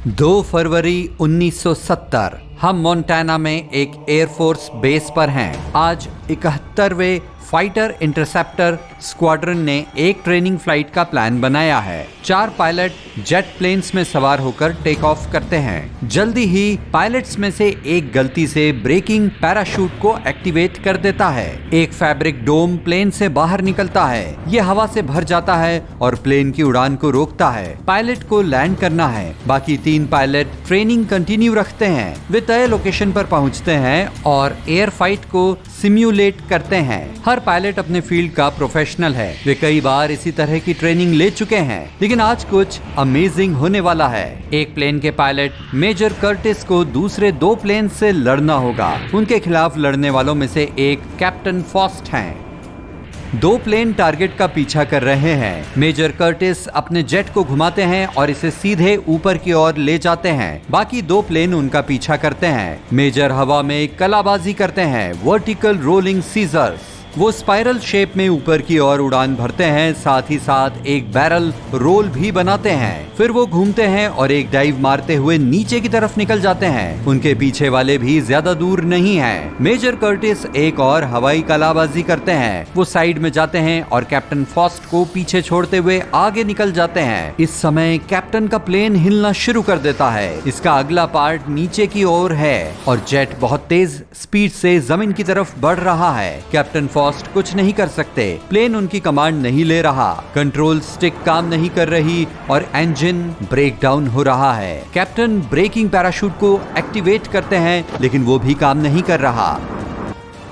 2 फरवरी 1970 हम मोंटाना में एक एयरफोर्स बेस पर हैं। आज 71वें फाइटर इंटरसेप्टर स्क्वाड्रन ने एक ट्रेनिंग फ्लाइट का प्लान बनाया है। 4 पायलट जेट प्लेन्स में सवार होकर टेक ऑफ करते हैं। जल्दी ही पायलट्स में से एक गलती से ब्रेकिंग पैराशूट को एक्टिवेट कर देता है। एक फैब्रिक डोम प्लेन से बाहर निकलता है। ये हवा से भर जाता है और प्लेन की उड़ान को रोकता है। पायलट को लैंड करना है। बाकी 3 पायलट ट्रेनिंग कंटिन्यू रखते हैं। वे तय लोकेशन पर पहुंचते हैं और एयर फाइट को सिम्युलेट करते हैं। हर पायलट अपने फील्ड का प्रोफेशनल है। वे कई बार इसी तरह की ट्रेनिंग ले चुके हैं, लेकिन आज कुछ अमेजिंग होने वाला है। एक प्लेन के पायलट मेजर कर्टिस को दूसरे 2 प्लेन से लड़ना होगा। उनके खिलाफ लड़ने वालों में से एक कैप्टन फॉस्ट हैं। 2 प्लेन टारगेट का पीछा कर रहे हैं। मेजर कर्टिस अपने जेट को घुमाते हैं और इसे सीधे ऊपर की ओर ले जाते हैं। बाकी 2 प्लेन उनका पीछा करते हैं। मेजर हवा में कलाबाजी करते हैं, वर्टिकल रोलिंग सीजर्स। वो स्पाइरल शेप में ऊपर की ओर उड़ान भरते हैं, साथ ही साथ एक बैरल रोल भी बनाते हैं। फिर वो घूमते हैं और एक डाइव मारते हुए नीचे की तरफ निकल जाते हैं। उनके पीछे वाले भी ज्यादा दूर नहीं हैं। मेजर कर्टिस एक और हवाई कलाबाजी करते हैं। वो साइड में जाते हैं और कैप्टन फॉस्ट को पीछे छोड़ते हुए आगे निकल जाते हैं। इस समय कैप्टन का प्लेन हिलना शुरू कर देता है। इसका अगला पार्ट नीचे की ओर है और जेट बहुत तेज स्पीड से जमीन की तरफ बढ़ रहा है। कैप्टन फॉस्ट कुछ नहीं कर सकते। प्लेन उनकी कमांड नहीं ले रहा। कंट्रोल स्टिक काम नहीं कर रही और इंजन ब्रेक डाउन हो रहा है। कैप्टन ब्रेकिंग पैराशूट को एक्टिवेट करते हैं, लेकिन वो भी काम नहीं कर रहा।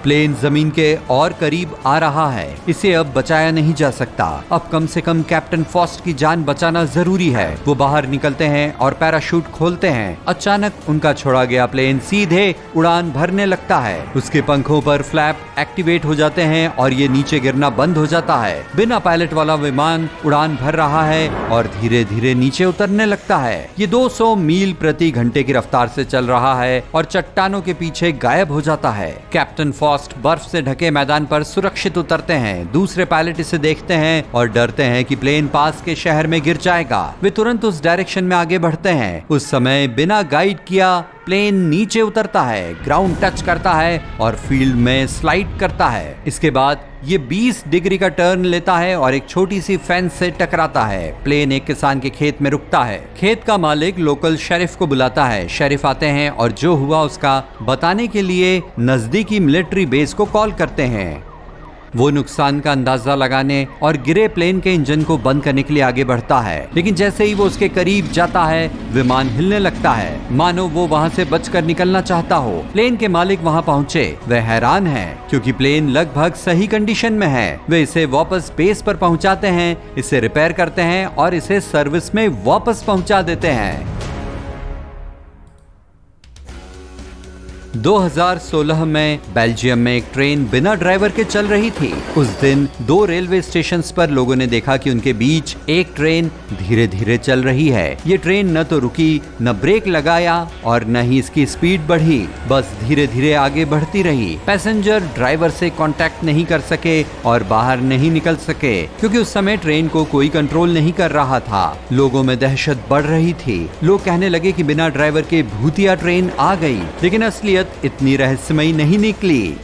प्लेन जमीन के और करीब आ रहा है। इसे अब बचाया नहीं जा सकता। अब कम से कम कैप्टन फॉस्ट की जान बचाना जरूरी है। वो बाहर निकलते हैं और पैराशूट खोलते हैं। अचानक उनका छोड़ा गया प्लेन सीधे उड़ान भरने लगता है। उसके पंखों पर फ्लैप एक्टिवेट हो जाते हैं और ये नीचे गिरना बंद हो जाता है। बिना पायलट वाला विमान उड़ान भर रहा है और धीरे धीरे नीचे उतरने लगता है। ये 200 मील प्रति घंटे की रफ्तार से चल रहा है और चट्टानों के पीछे गायब हो जाता है। कैप्टन फॉस्ट बर्फ से ढके मैदान पर सुरक्षित उतरते हैं। दूसरे पायलट इसे देखते हैं और डरते हैं कि प्लेन पास के शहर में गिर जाएगा। वे तुरंत उस डायरेक्शन में आगे बढ़ते हैं। उस समय बिना गाइड किया प्लेन नीचे उतरता है, ग्राउंड टच करता है और फील्ड में स्लाइड करता है। इसके बाद ये 20 डिग्री का टर्न लेता है और एक छोटी सी फेंस से टकराता है। प्लेन एक किसान के खेत में रुकता है। खेत का मालिक लोकल शेरिफ को बुलाता है। शेरिफ आते हैं और जो हुआ उसका बताने के लिए नजदीकी मिलिट्री बेस को कॉल करते हैं। वो नुकसान का अंदाजा लगाने और गिरे प्लेन के इंजन को बंद करने के लिए आगे बढ़ता है, लेकिन जैसे ही वो उसके करीब जाता है विमान हिलने लगता है, मानो वो वहाँ से बचकर निकलना चाहता हो। प्लेन के मालिक वहाँ पहुँचे। वे हैरान हैं क्योंकि प्लेन लगभग सही कंडीशन में है। वे इसे वापस बेस पर पहुँचाते हैं, इसे रिपेयर करते हैं और इसे सर्विस में वापस पहुँचा देते हैं। 2016 में बेल्जियम में एक ट्रेन बिना ड्राइवर के चल रही थी। उस दिन 2 रेलवे स्टेशंस पर लोगों ने देखा कि उनके बीच एक ट्रेन धीरे धीरे चल रही है। ये ट्रेन न तो रुकी, न ब्रेक लगाया और न ही इसकी स्पीड बढ़ी, बस धीरे धीरे आगे बढ़ती रही। पैसेंजर ड्राइवर से कांटेक्ट नहीं कर सके और बाहर नहीं निकल सके क्योंकि उस समय ट्रेन को कोई कंट्रोल नहीं कर रहा था। लोगों में दहशत बढ़ रही थी। लोग कहने लगे कि बिना ड्राइवर के भूतिया ट्रेन आ गई, लेकिन असलियत इतनी रहस्यमयी नहीं निकली।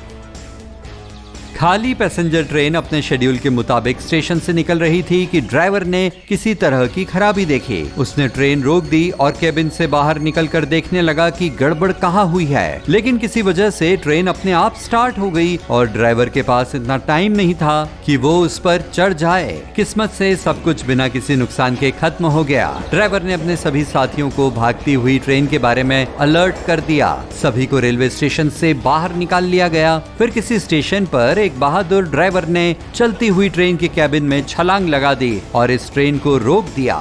खाली पैसेंजर ट्रेन अपने शेड्यूल के मुताबिक स्टेशन से निकल रही थी कि ड्राइवर ने किसी तरह की खराबी देखी। उसने ट्रेन रोक दी और केबिन से बाहर निकलकर देखने लगा कि गड़बड़ कहाँ हुई है, लेकिन किसी वजह से ट्रेन अपने आप स्टार्ट हो गई और ड्राइवर के पास इतना टाइम नहीं था कि वो उस पर चढ़ जाए। किस्मत से सब कुछ बिना किसी नुकसान के खत्म हो गया। ड्राइवर ने अपने सभी साथियों को भागती हुई ट्रेन के बारे में अलर्ट कर दिया। सभी को रेलवे स्टेशन से बाहर निकाल लिया गया। फिर किसी स्टेशन पर एक बहादुर ड्राइवर ने चलती हुई ट्रेन के कैबिन में छलांग लगा दी और इस ट्रेन को रोक दिया।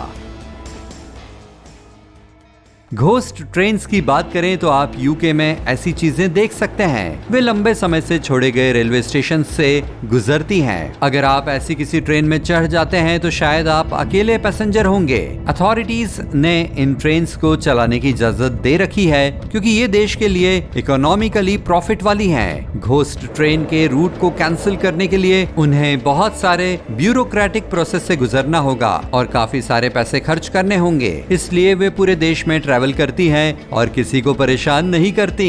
घोस्ट ट्रेन्स की बात करें तो आप यूके में ऐसी चीजें देख सकते हैं। वे लंबे समय से छोड़े गए रेलवे स्टेशन से गुजरती हैं। अगर आप ऐसी किसी ट्रेन में चढ़ जाते हैं तो शायद आप अकेले पैसेंजर होंगे। अथॉरिटीज ने इन ट्रेन्स को चलाने की इजाजत दे रखी है क्योंकि ये देश के लिए इकोनॉमिकली प्रॉफिट वाली हैं। घोस्ट ट्रेन के रूट को कैंसिल करने के लिए उन्हें बहुत सारे ब्यूरोक्रेटिक प्रोसेस से गुजरना होगा और काफी सारे पैसे खर्च करने होंगे। इसलिए वे पूरे देश में ट्रैवल करती हैं और किसी को परेशान नहीं करती।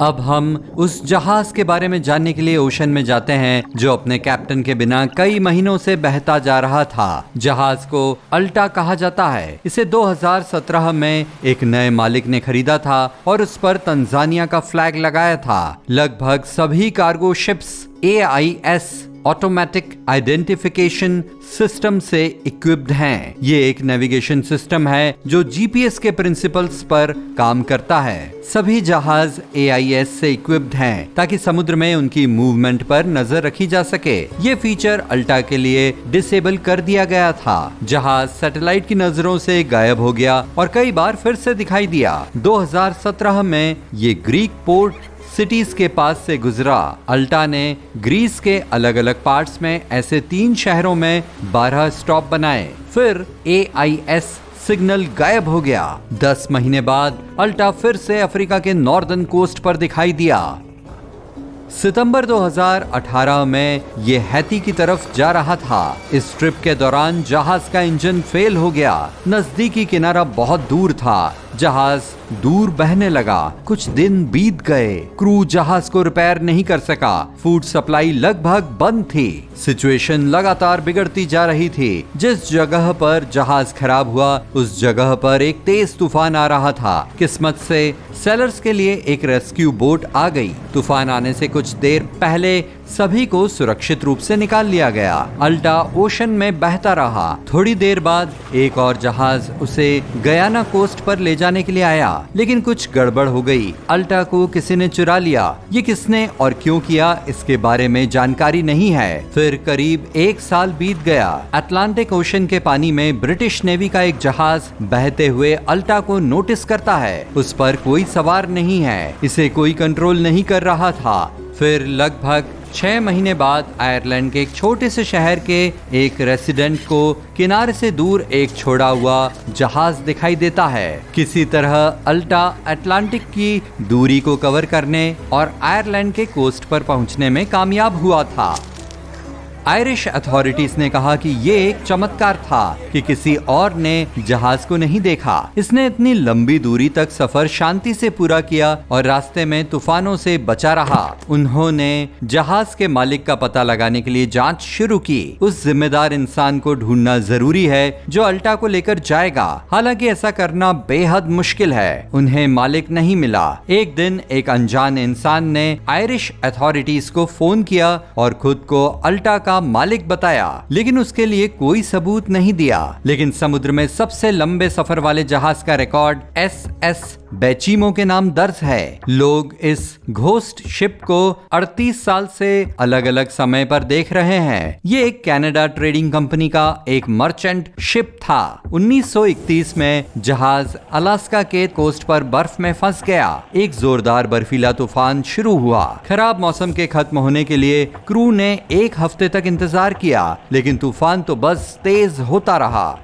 अब हम उस जहाज के बारे में जानने के लिए ओशन में जाते हैं जो अपने कैप्टन के बिना कई महीनों से बहता जा रहा था। जहाज को अल्टा कहा जाता है। इसे 2017 में एक नए मालिक ने खरीदा था और उस पर तंजानिया का फ्लैग लगाया था। लगभग सभी cargo ships AIS automatic identification system से इक्विप्ड हैं। ये एक नेविगेशन सिस्टम है जो GPS के प्रिंसिपल्स पर काम करता है। सभी जहाज AIS से इक्विप्ड हैं ताकि समुद्र में उनकी मूवमेंट पर नजर रखी जा सके। ये फीचर अल्टा के लिए डिसेबल कर दिया गया था। जहाज सैटेलाइट की नजरों से गायब हो गया और कई बार फिर से दिखाई दिया। 2017 में ये ग्रीक पोर्ट सिटीज के पास से गुजरा। अल्टा ने ग्रीस के अलग अलग पार्ट्स में ऐसे 3 शहरों में 12 स्टॉप बनाए। फिर AIS सिग्नल गायब हो गया। 10 महीने बाद अल्टा फिर से अफ्रीका के नॉर्दर्न कोस्ट पर दिखाई दिया। सितंबर 2018 में ये हैती की तरफ जा रहा था। इस ट्रिप के दौरान जहाज का इंजन फेल हो गया। नजदीकी किनारा बहुत दूर था। जहाज दूर बहने लगा। कुछ दिन बीत गए। क्रू जहाज को रिपेयर नहीं कर सका। फूड सप्लाई लगभग बंद थी। सिचुएशन लगातार बिगड़ती जा रही थी। जिस जगह पर जहाज खराब हुआ उस जगह पर एक तेज तूफान आ रहा था। किस्मत से सेलर्स के लिए एक रेस्क्यू बोट आ गई। तूफान आने से कुछ देर पहले सभी को सुरक्षित रूप से निकाल लिया गया। अल्टा ओशन में बहता रहा। थोड़ी देर बाद एक और जहाज उसे गयाना कोस्ट पर ले जाने के लिए आया, लेकिन कुछ गड़बड़ हो गई। अल्टा को किसी ने चुरा लिया। ये किसने और क्यों किया इसके बारे में जानकारी नहीं है। फिर करीब 1 साल बीत गया। अटलांटिक ओशन के पानी में ब्रिटिश नेवी का एक जहाज बहते हुए अल्टा को नोटिस करता है। उस पर कोई सवार नहीं है। इसे कोई कंट्रोल नहीं कर रहा था। फिर लगभग 6 महीने बाद आयरलैंड के एक छोटे से शहर के एक रेसिडेंट को किनारे से दूर एक छोड़ा हुआ जहाज दिखाई देता है। किसी तरह अल्टा अटलांटिक की दूरी को कवर करने और आयरलैंड के कोस्ट पर पहुंचने में कामयाब हुआ था। आयरिश अथॉरिटीज ने कहा कि ये एक चमत्कार था कि किसी और ने जहाज को नहीं देखा। इसने इतनी लंबी दूरी तक सफर शांति से पूरा किया और रास्ते में तूफानों से बचा रहा। उन्होंने जहाज के मालिक का पता लगाने के लिए जांच शुरू की। उस जिम्मेदार इंसान को ढूंढना जरूरी है जो अल्टा को लेकर जाएगा। हालांकि ऐसा करना बेहद मुश्किल है। उन्हें मालिक नहीं मिला। एक दिन एक अनजान इंसान ने आयरिश अथॉरिटीज को फोन किया और खुद को अल्टा का मालिक बताया, लेकिन उसके लिए कोई सबूत नहीं दिया। लेकिन समुद्र में सबसे लंबे सफर वाले जहाज का रिकॉर्ड SS बेचीमो के नाम दर्ज है। लोग इस घोस्ट शिप को 38 साल से अलग अलग समय पर देख रहे हैं। ये एक कनाडा ट्रेडिंग कंपनी का एक मर्चेंट शिप था। 1931 में जहाज अलास्का के कोस्ट पर बर्फ में फंस गया। एक जोरदार बर्फीला तूफान शुरू हुआ। खराब मौसम के खत्म होने के लिए क्रू ने 1 हफ्ते तक इंतजार किया, लेकिन तूफान तो बस तेज होता रहा।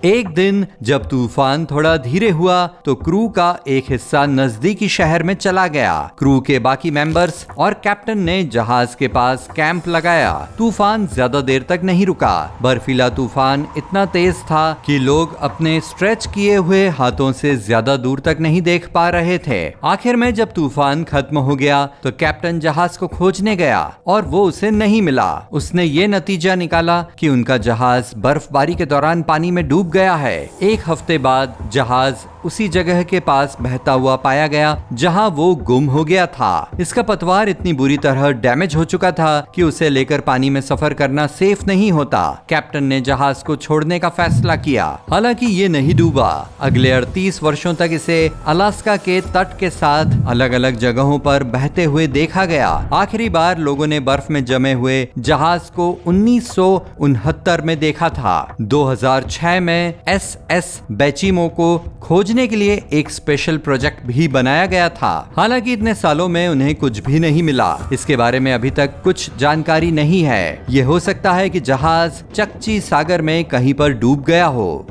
एक दिन जब तूफान थोड़ा धीरे हुआ तो क्रू का एक हिस्सा नजदीकी शहर में चला गया। क्रू के बाकी मेंबर्स और कैप्टन ने जहाज के पास कैंप लगाया। तूफान ज्यादा देर तक नहीं रुका। बर्फीला तूफान इतना तेज था कि लोग अपने स्ट्रेच किए हुए हाथों से ज्यादा दूर तक नहीं देख पा रहे थे। आखिर में जब तूफान खत्म हो गया तो कैप्टन जहाज को खोजने गया और वो उसे नहीं मिला। उसने ये नतीजा निकाला कि उनका जहाज बर्फबारी के दौरान पानी में डूब गया है। 1 हफ्ते बाद जहाज उसी जगह के पास बहता हुआ पाया गया जहां वो गुम हो गया था। इसका पतवार इतनी बुरी तरह डैमेज हो चुका था कि उसे लेकर पानी में सफर करना सेफ नहीं होता। कैप्टन ने जहाज को छोड़ने का फैसला किया। हालांकि ये नहीं डूबा। अगले 38 वर्षों तक इसे अलास्का के तट के साथ अलग अलग जगहों पर बहते हुए देखा गया। आखिरी बार लोगों ने बर्फ में जमे हुए जहाज को 1969 में देखा था। 2006 में SS बेचिमो को खोजने के लिए एक स्पेशल प्रोजेक्ट भी बनाया गया था। हालांकि इतने सालों में उन्हें कुछ भी नहीं मिला। इसके बारे में अभी तक कुछ जानकारी नहीं है। ये हो सकता है कि जहाज चकची सागर में कहीं पर डूब गया हो।